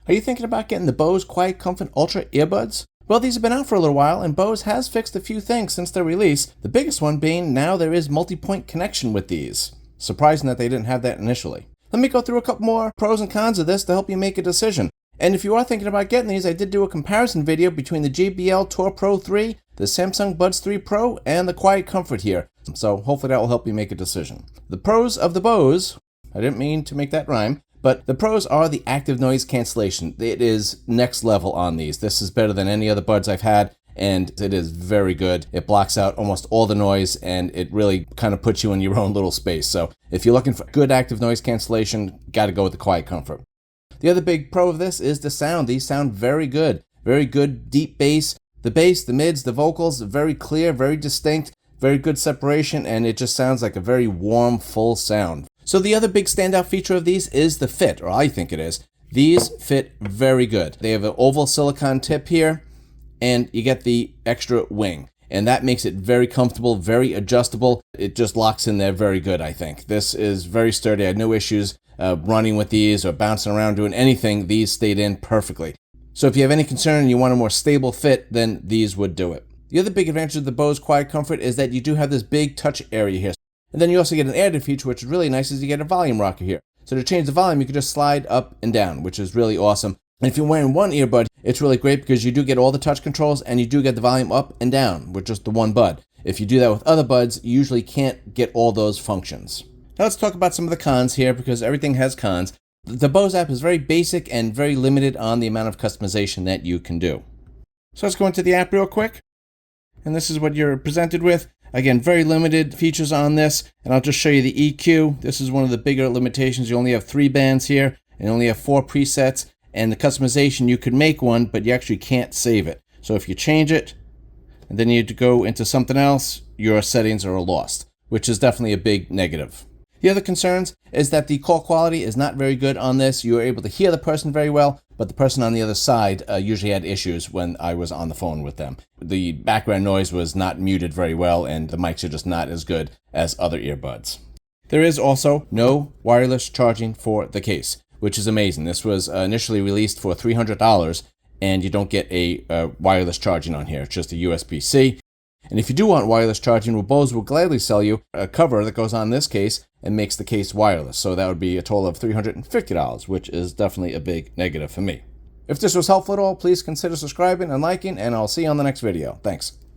Are you thinking about getting the Bose QuietComfort Ultra Earbuds? Well, these have been out for a little while, and Bose has fixed a few things since their release, the biggest one being now there is multi-point connection with these. Surprising that they didn't have that initially. Let me go through a couple more pros and cons of this to help you make a decision. And if you are thinking about getting these, I did do a comparison video between the JBL Tour Pro 3, the Samsung Buds 3 Pro, and the QuietComfort here. So hopefully that will help you make a decision. The pros of the Bose, I didn't mean to make that rhyme, but the pros are the active noise cancellation. It is next level on these. This is better than any other buds I've had, and it is very good. It blocks out almost all the noise, and it really kind of puts you in your own little space. So if you're looking for good active noise cancellation, got to go with the QuietComfort. The other big pro of this is the sound. These sound very good. Very good deep bass. The bass, the mids, the vocals, very clear, very distinct, very good separation, and it just sounds like a very warm, full sound. So the other big standout feature of these is the fit, or I think it is. These fit very good. They have an oval silicone tip here, and you get the extra wing. And that makes it very comfortable, very adjustable. It just locks in there very good, I think. This is very sturdy. I had no issues running with these or bouncing around doing anything. These stayed in perfectly. So if you have any concern and you want a more stable fit, then these would do it. The other big advantage of the Bose QuietComfort is that you do have this big touch area here. And then you also get an added feature, which is really nice, is you get a volume rocker here. So to change the volume, you can just slide up and down, which is really awesome. And if you're wearing one earbud, it's really great because you do get all the touch controls and you do get the volume up and down with just the one bud. If you do that with other buds, you usually can't get all those functions. Now let's talk about some of the cons here, because everything has cons. The Bose app is very basic and very limited on the amount of customization that you can do. So let's go into the app real quick. And this is what you're presented with. Again, very limited features on this, and I'll just show you the EQ. This is one of the bigger limitations. You only have 3 bands here, and only have 4 presets, and the customization, you could make one, but you actually can't save it. So if you change it, and then you need to go into something else, your settings are lost, which is definitely a big negative. The other concerns is that the call quality is not very good on this. You are able to hear the person very well, but the person on the other side usually had issues when I was on the phone with them. The background noise was not muted very well, and the mics are just not as good as other earbuds. There is also no wireless charging for the case, which is amazing. This was initially released for $300, and you don't get a wireless charging on here. It's just a USB-C. And if you do want wireless charging, well, Bose will gladly sell you a cover that goes on this case and makes the case wireless. So that would be a total of $350, which is definitely a big negative for me. If this was helpful at all, please consider subscribing and liking, and I'll see you on the next video. Thanks.